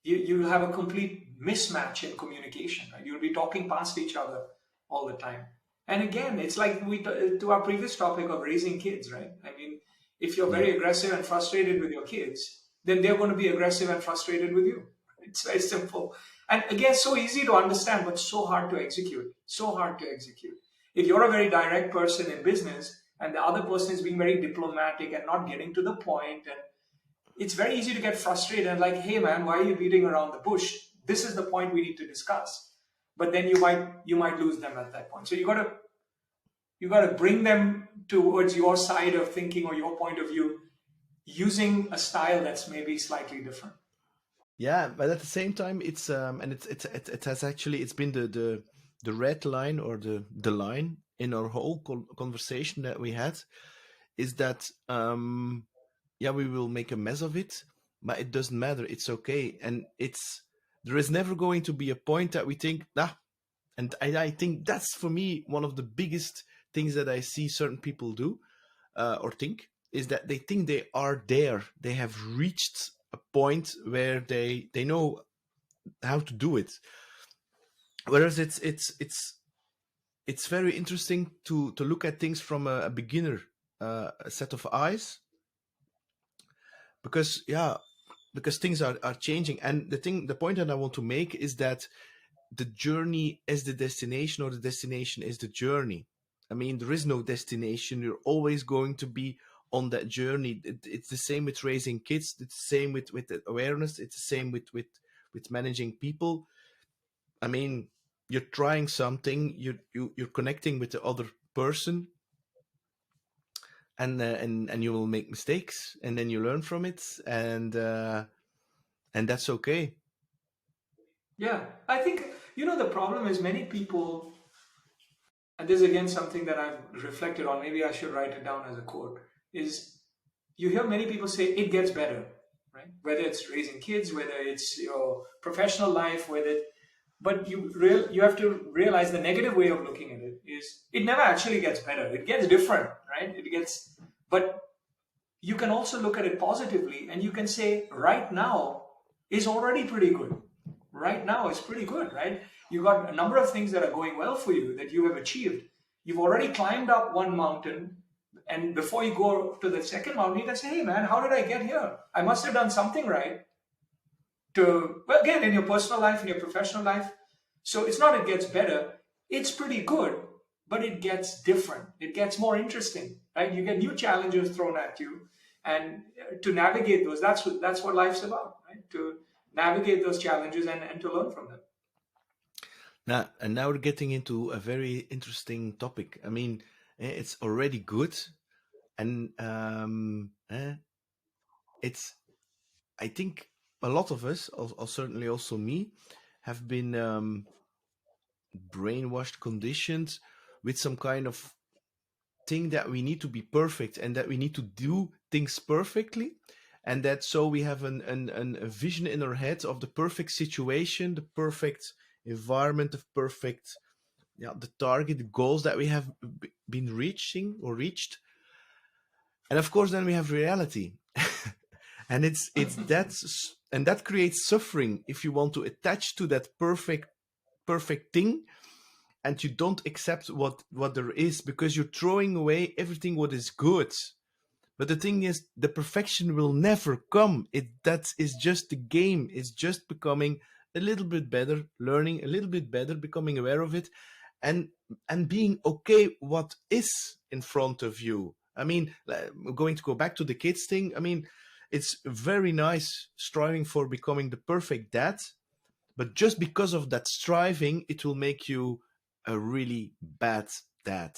you have a complete mismatch in communication, right? You'll be talking past each other all the time. And again, it's like to our previous topic of raising kids, right? I mean, if you're yeah, very aggressive and frustrated with your kids, then they're going to be aggressive and frustrated with you. It's very simple. And again, so easy to understand, but so hard to execute. So hard to execute. If you're a very direct person in business and the other person is being very diplomatic and not getting to the point, and it's very easy to get frustrated and like, hey man, why are you beating around the bush? This is the point we need to discuss. But then you might lose them at that point. So you gotta bring them towards your side of thinking or your point of view using a style that's maybe slightly different. yeah. But at the same time, it's and it has actually it's been the red line or the line in our whole conversation that we had is that yeah, we will make a mess of it, but it doesn't matter. It's okay, and it's there is never going to be a point that we think nah. And I think that's for me one of the biggest things that I see certain people do or think is that they think they are there. They have reached a point where they know how to do it. Whereas it's very interesting to look at things from a beginner set of eyes, because yeah, because things are changing. And the point that I want to make is that the journey is the destination or the destination is the journey. I mean, there is no destination. You're always going to be on that journey. It's the same with raising kids. It's the same with the awareness. It's the same with managing people. I mean, you're trying something. You're connecting with the other person, and you will make mistakes, and then you learn from it, and that's okay. Yeah, I think the problem is many people, and this is again something that I've reflected on. Maybe I should write it down as a quote. Is you hear many people say it gets better, right? Whether it's raising kids, whether it's your professional life, but you have to realize the negative way of looking at it is it never actually gets better. It gets different, right? But you can also look at it positively and you can say right now is already pretty good. Right now is pretty good, right? You got a number of things that are going well for you that you have achieved. You've already climbed up one mountain, and before you go to the second mountain, you can say, hey man, how did I get here? I must have done something right well, again, in your personal life, in your professional life. So it's not it gets better, it's pretty good, but it gets different. It gets more interesting, right? You get new challenges thrown at you, and to navigate those, that's what life's about, right? To navigate those challenges and to learn from them. Now we're getting into a very interesting topic. I mean, it's already good, and it's. I think a lot of us, or certainly also me, have been brainwashed, conditioned with some kind of thing that we need to be perfect and that we need to do things perfectly, and that so we have a vision in our head of the perfect situation, the perfect environment, the perfect the target, the goals that we have been reaching or reached, and of course then we have reality. And it's that's and that creates suffering if you want to attach to that perfect thing, and you don't accept what there is, because you're throwing away everything what is good. But the thing is, the perfection will never come. That is just the game. It's just becoming a little bit better, learning a little bit better, becoming aware of it, and being okay what is in front of you. I mean, going to go back to the kids thing. I mean, it's very nice striving for becoming the perfect dad, but just because of that striving, it will make you a really bad dad.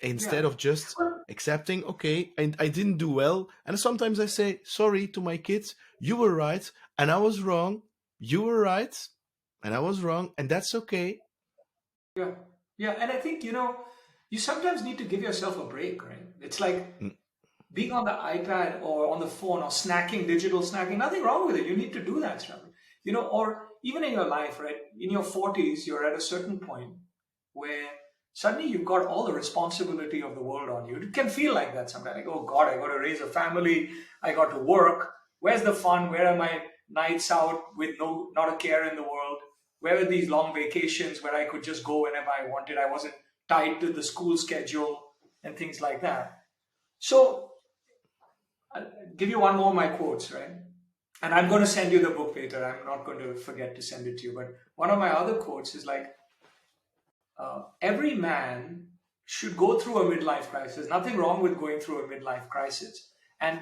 Yeah. Instead of just Well, accepting, okay, and I didn't do well, and sometimes I say sorry to my kids. You were right, and I was wrong. You were right, and I was wrong, and that's okay. yeah. Yeah. And I think, you sometimes need to give yourself a break, right? It's like Mm, being on the iPad or on the phone or snacking, digital snacking, nothing wrong with it. You need to do that stuff. Or even in your life, right? In your 40s, you're at a certain point where suddenly you've got all the responsibility of the world on you. It can feel like that sometimes. Like, oh God, I got to raise a family. I got to work. Where's the fun? Where are my nights out with not a care in the world? Where are these long vacations where I could just go whenever I wanted? I wasn't tied to the school schedule and things like that. So I'll give you one more of my quotes, right? And I'm going to send you the book later. I'm not going to forget to send it to you. But one of my other quotes is like, every man should go through a midlife crisis. Nothing wrong with going through a midlife crisis. And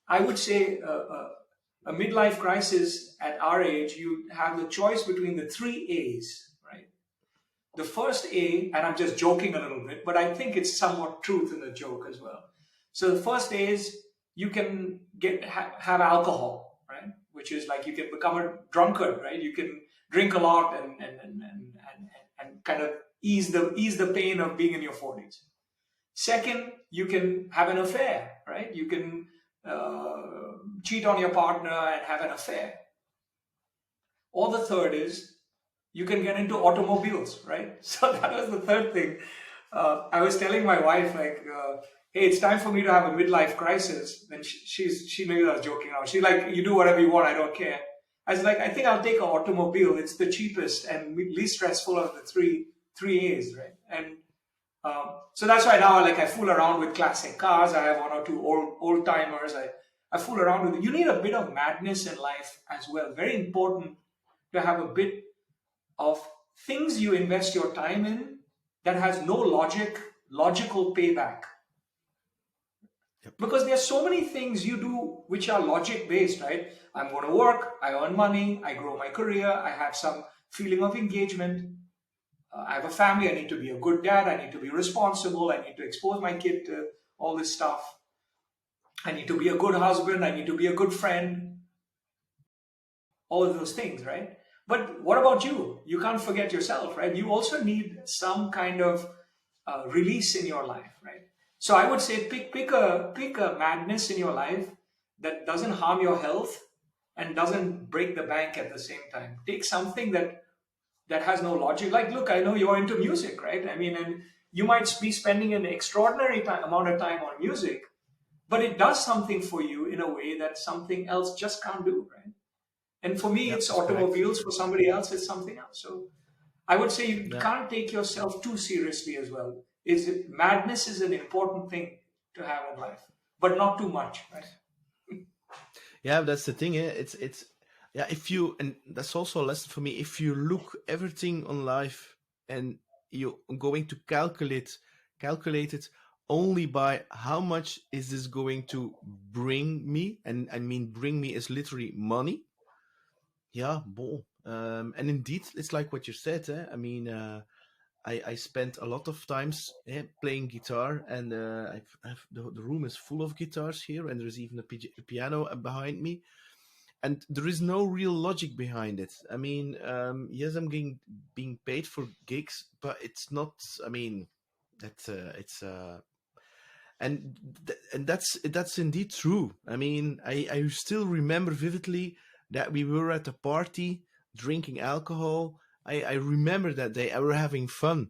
I would say a midlife crisis at our age, you have the choice between the three A's, right? The first A, and I'm just joking a little bit, but I think it's somewhat truth in the joke as well. So the first A is you can have alcohol, right? Which is like you can become a drunkard, right? You can drink a lot and kind of ease the pain of being in your 40s. Second, you can have an affair, right? You can cheat on your partner and have an affair. Or the third is you can get into automobiles, right? So that was the third thing. I was telling my wife, like, hey, it's time for me to have a midlife crisis. And she knew I was joking now. She's like, you do whatever you want, I don't care. I was like, I think I'll take an automobile. It's the cheapest and least stressful of the three A's, right? And so that's why now, like, I fool around with classic cars. I have one or two old timers. I fool around with it. You need a bit of madness in life as well. Very important to have a bit of things you invest your time in that has no logical payback. yep. Because there's so many things you do which are logic based, right? I'm going to work, I earn money, I grow my career, I have some feeling of engagement. I have a family, I need to be a good dad, I need to be responsible, I need to expose my kid to all this stuff. I need to be a good husband, I need to be a good friend, all of those things, right? But what about you? You can't forget yourself, right? You also need some kind of release in your life, right? So I would say pick a madness in your life that doesn't harm your health and doesn't break the bank at the same time. Take something that has no logic. Like, look, I know you're into music, right? I mean, and you might be spending an extraordinary amount of time on music, but it does something for you in a way that something else just can't do, right? And for me, Yeah, it's that's correct. automobiles. For somebody else, it's something else. So I would say you Yeah. can't take yourself too seriously as well. Madness is an important thing to have in life, but not too much, right? Yeah, that's the thing. It's yeah. If you, and that's also a lesson for me. If you look everything on life and you're going to calculate it only by how much is this going to bring me, and I mean bring me is literally money. Yeah, bon. And indeed, it's like what you said. I mean, I spent a lot of times playing guitar, and the room is full of guitars here, and there's even a piano behind me, and there is no real logic behind it. I mean, yes, I'm being paid for gigs, but it's not. I mean, that it's and that's indeed true. I mean, I still remember vividly that we were at a party drinking alcohol. I remember that day. I were having fun.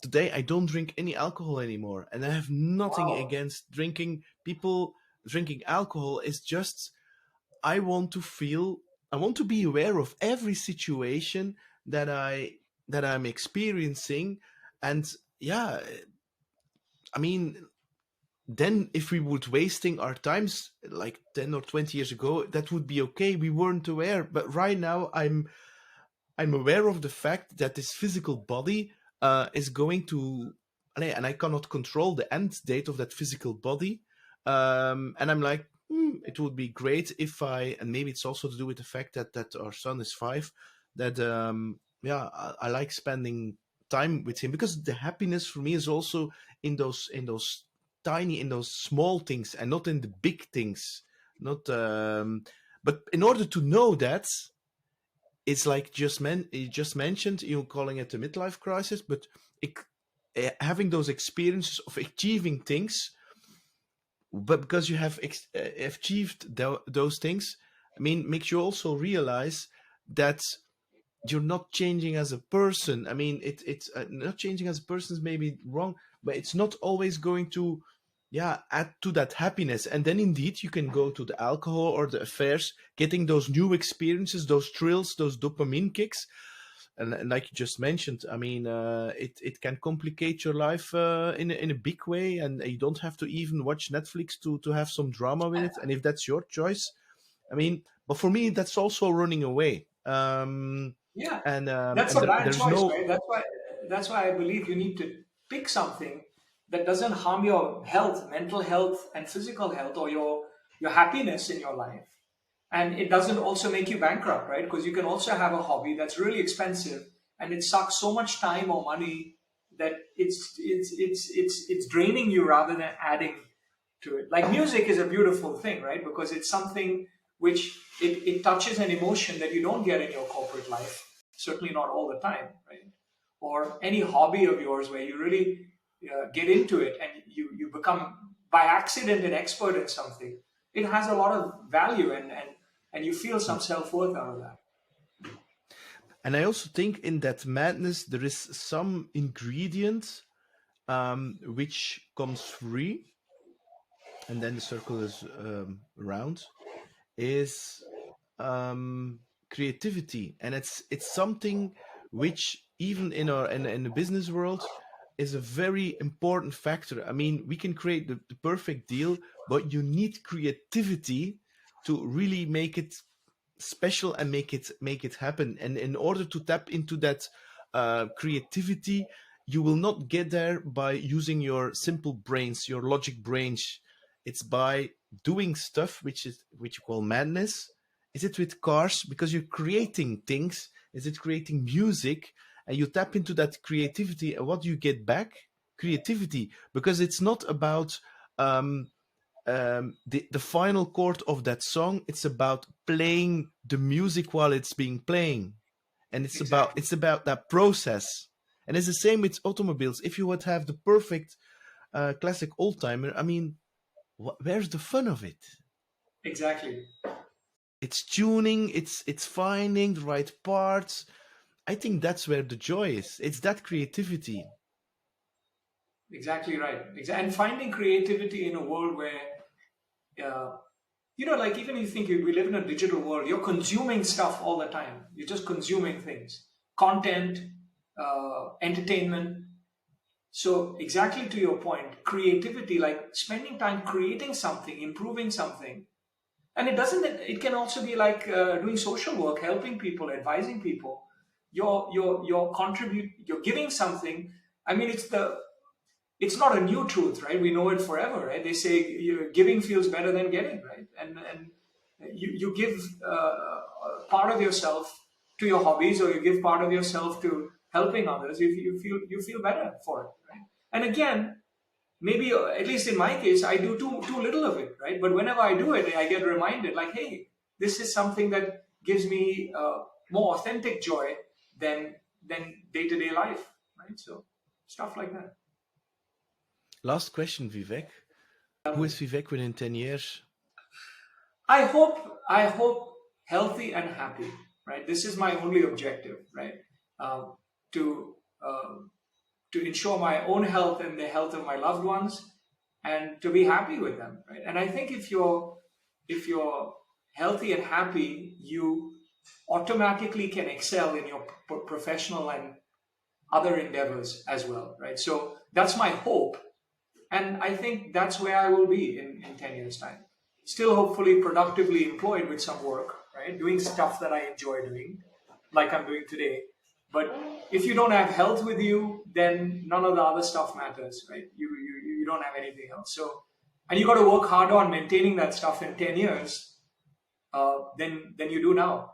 Today, I don't drink any alcohol anymore, and I have nothing Wow. against drinking. People drinking alcohol is just I want to feel. I want to be aware of every situation that I'm experiencing, and yeah, I mean, then if we would wasting our times like 10 or 20 years ago, that would be okay. We weren't aware. But right now I'm aware of the fact that this physical body is going to, and I cannot control the end date of that physical body. And I'm like, it would be great if and maybe it's also to do with the fact that our son is 5, that yeah, I like spending time with him, because the happiness for me is also in those tiny, in those small things, and not in the big things. Not, but in order to know that, it's like you just mentioned, you calling it a midlife crisis, but it, having those experiences of achieving things, but because you have achieved those things, I mean, makes you also realize that you're not changing as a person. I mean, it's not changing as a person is maybe wrong, but it's not always going to, yeah, add to that happiness. And then indeed you can go to the alcohol or the affairs, getting those new experiences, those thrills, those dopamine kicks. And like you just mentioned, I mean, it can complicate your life in a big way, and you don't have to even watch Netflix to have some drama with it. And if that's your choice, I mean, but for me, that's also running away. Yeah, that's And a bad there's choice, no. right? That's why I believe you need to pick something that doesn't harm your health, mental health and physical health, or your happiness in your life. And it doesn't also make you bankrupt, right? Because you can also have a hobby that's really expensive and it sucks so much time or money that it's draining you rather than adding to it. Like music is a beautiful thing, right? Because it's something which it touches an emotion that you don't get in your corporate life, certainly not all the time, right? Or any hobby of yours where you really get into it and you become by accident an expert in something. It has a lot of value, and you feel some self-worth out of that. And I also think in that madness there is some ingredient which comes free, and then the circle is round, is creativity. And it's something which even in the business world is a very important factor. I mean, we can create the perfect deal, but you need creativity to really make it special and make it happen. And in order to tap into that creativity, you will not get there by using your simple brains, your logic brains. It's by doing stuff which you call madness. Is it with cars because you're creating things? Is it creating music? And you tap into that creativity, and what do you get back? Creativity. Because it's not about the final chord of that song. It's about playing the music while it's being playing, and Exactly. it's about that process. And it's the same with automobiles. If you would have the perfect classic old timer, I mean, where's the fun of it? Exactly. It's tuning, it's finding the right parts. I think that's where the joy is. It's that creativity. Exactly right. And finding creativity in a world where, uh, like even you think we live in a digital world, you're consuming stuff all the time. You're just consuming things, content, entertainment. So exactly to your point, creativity, like spending time creating something, improving something, and it can also be like doing social work, helping people, advising people. You're giving something. I mean, it's not a new truth, right? We know it forever, right? They say giving feels better than getting, right? And you give part of yourself to your hobbies, or you give part of yourself to helping others. You feel better for it, right? And again, maybe at least in my case, I do too little of it, right? But whenever I do it, I get reminded, like, hey, this is something that gives me more authentic joy than day to day life, right? So stuff like that. Last question, Vivek. Who is Vivek within 10 years? I hope healthy and happy, right? This is my only objective, right? Um, to um, to ensure my own health and the health of my loved ones, and to be happy with them, right? And I think if you're healthy and happy, you automatically can excel in your professional and other endeavors as well, right? So that's my hope. And I think that's where I will be in 10 years' time. Still, hopefully, productively employed with some work, right? Doing stuff that I enjoy doing, like I'm doing today. But if you don't have health with you, then none of the other stuff matters, right? You don't have anything else. So, and you got to work harder on maintaining that stuff in 10 years than you do now.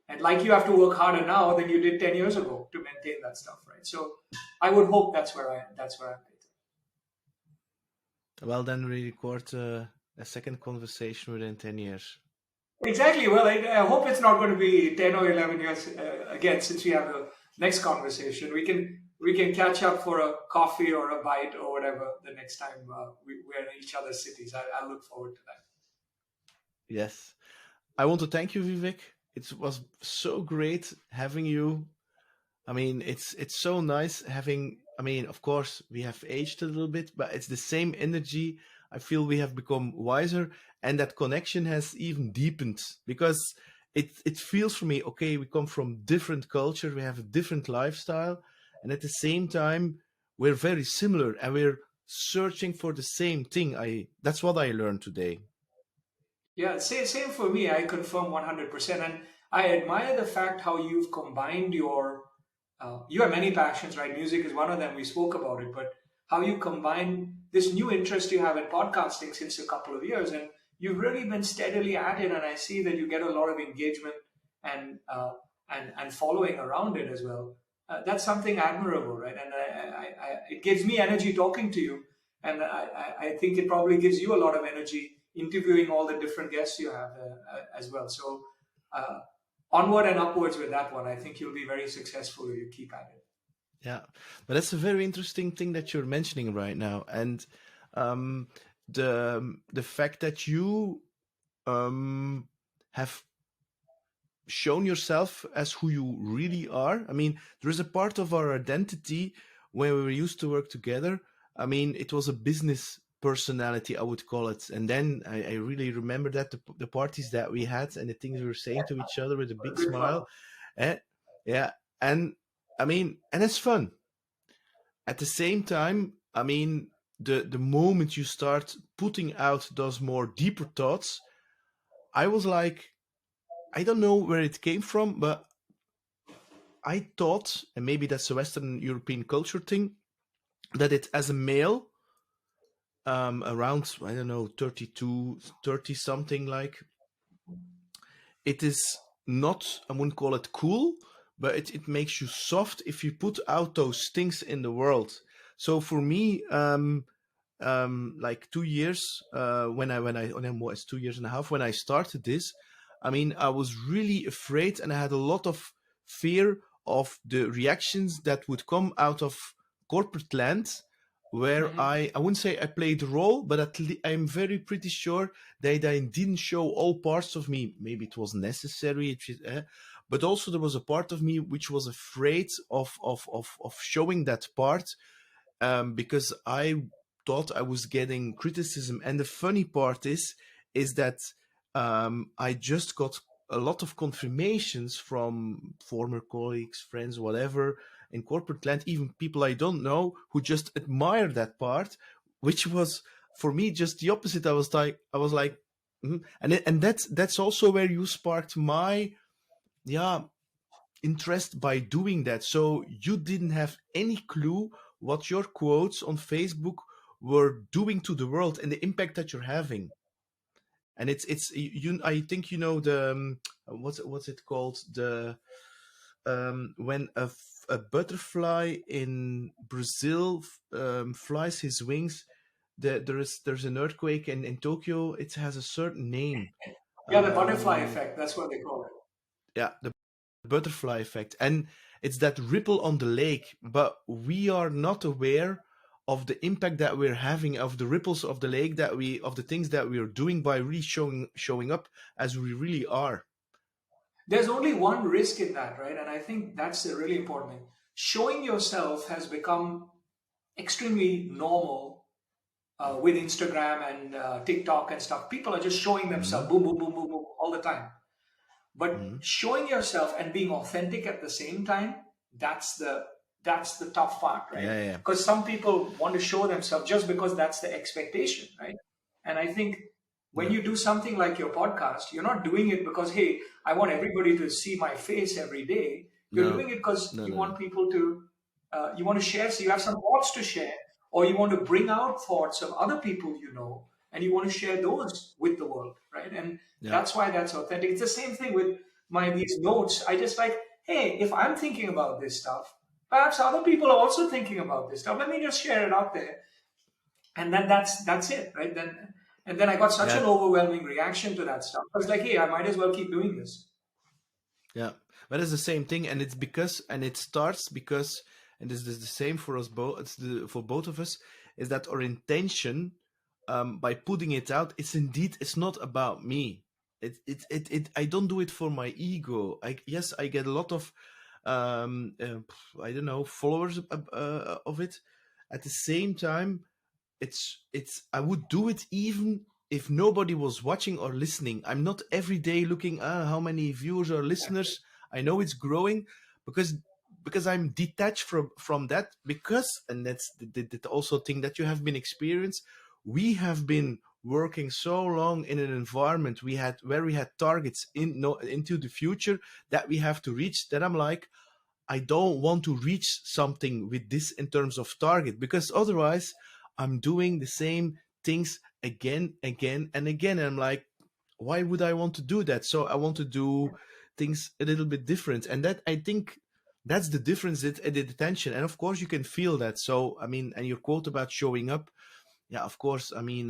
And like you have to work harder now than you did 10 years ago to maintain that stuff, right? So I would hope that's where I'm at. Well, then we record a second conversation within 10 years. Exactly. Well, I hope it's not going to be 10 or 11 years again, since we have the next conversation. We can catch up for a coffee or a bite or whatever the next time we're in each other's cities. I look forward to that. Yes. I want to thank you, Vivek. It was so great having you. I mean, it's so nice having. I mean, of course, we have aged a little bit, but it's the same energy. I feel we have become wiser, and that connection has even deepened because it feels for me, okay, we come from different culture, we have a different lifestyle, and at the same time, we're very similar, and we're searching for the same thing. That's what I learned today. Yeah, same for me. I confirm 100%. And I admire the fact how you've combined you have many passions, right? Music is one of them. We spoke about it, but how you combine this new interest you have in podcasting since a couple of years, and you've really been steadily at it. And I see that you get a lot of engagement and and following around it as well. That's something admirable, right? And it gives me energy talking to you, and I think it probably gives you a lot of energy interviewing all the different guests you have as well. So onward and upwards with that one. I think you'll be very successful if you keep at it. Yeah, but that's a very interesting thing that you're mentioning right now, and the fact that you have shown yourself as who you really are. I mean, there is a part of our identity when we were used to work together. I mean, it was a business personality, I would call it. And then I really remember that the parties that we had and the things we were saying to each other with a big smile. Yeah. And I mean, and it's fun. At the same time, I mean, the moment you start putting out those more deeper thoughts, I was like, I don't know where it came from, but I thought, and maybe that's a Western European culture thing, that it as a male, around, I don't know, 32, 30 something, like, it is not, I wouldn't call it cool, but it makes you soft if you put out those things in the world. So for me, like 2 years, when I was 2 years and a half, when I started this, I mean, I was really afraid, and I had a lot of fear of the reactions that would come out of corporate land, where I wouldn't say I played a role, but I'm very pretty sure that I didn't show all parts of me. Maybe it was necessary, but also there was a part of me which was afraid of showing that part, because I thought I was getting criticism. And the funny part is that I just got a lot of confirmations from former colleagues, friends, whatever, in corporate land, even people I don't know, who just admire that part, which was for me just the opposite. I was like, and that's also where you sparked my interest by doing that. So you didn't have any clue what your quotes on Facebook were doing to the world and the impact that you're having. And it's you. I think you know the what's it called, the when a butterfly in Brazil flies his wings. There's an earthquake in Tokyo. It has a certain name. Yeah, the butterfly effect. That's what they call it. Yeah, the butterfly effect, and it's that ripple on the lake. But we are not aware of the impact that we're having, of the ripples of the lake, of the things that we are doing by really showing up as we really are. There's only one risk in that, right? And I think that's a really important thing. Showing yourself has become extremely normal with Instagram and TikTok and stuff. People are just showing themselves, boom, boom, boom, boom, boom, all the time. But showing yourself and being authentic at the same time, that's the That's the tough part, right? Yeah. Because some people want to show themselves just because that's the expectation, right? And I think when Yeah. you do something like your podcast, you're not doing it because, hey, I want everybody to see my face every day. You're No. doing it because No. you No. want people to, you want to share, so you have some thoughts to share, or you want to bring out thoughts of other people you know, and you want to share those with the world, right? And Yeah. that's why that's authentic. It's the same thing with these notes. I just like, hey, if I'm thinking about this stuff, perhaps other people are also thinking about this stuff. Let me just share it out there, and then that's it, right? Then I got such an Yeah. overwhelming reaction to that stuff. I was like, hey, I might as well keep doing this. Yeah, but it's the same thing, and it's because, and it starts because, and this is the same for us both. For both of us, is that our intention, by putting it out, it's not about me. I don't do it for my ego. Yes, I get a lot of, I don't know, followers of it. At the same time, it's I would do it even if nobody was watching or listening. I'm not every day looking how many viewers or listeners. I know it's growing because I'm detached from that, because, and that's the also thing that you have been experienced. We have been working so long in an environment where we had targets into the future that we have to reach, that I'm like, I don't want to reach something with this in terms of target, because otherwise I'm doing the same things again, and again. And I'm like, why would I want to do that? So I want to do things a little bit different. And that, I think, that's the difference, the attention. And of course you can feel that. So, I mean, and your quote about showing up, yeah, of course. I mean,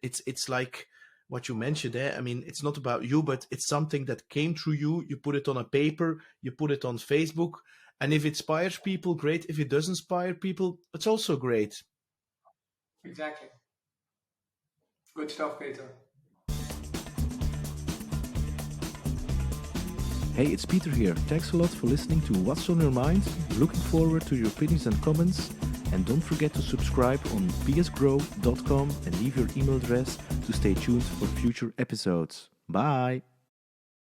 it's like what you mentioned there. I mean, it's not about you, but it's something that came through you. You put it on a paper, you put it on Facebook, and if it inspires people, great. If it doesn't inspire people, it's also great. Exactly. Good stuff, Peter. Hey, it's Peter here. Thanks a lot for listening to What's on Your Mind. Looking forward to your opinions and comments. And don't forget to subscribe on psgrow.com and leave your email address to stay tuned for future episodes. Bye!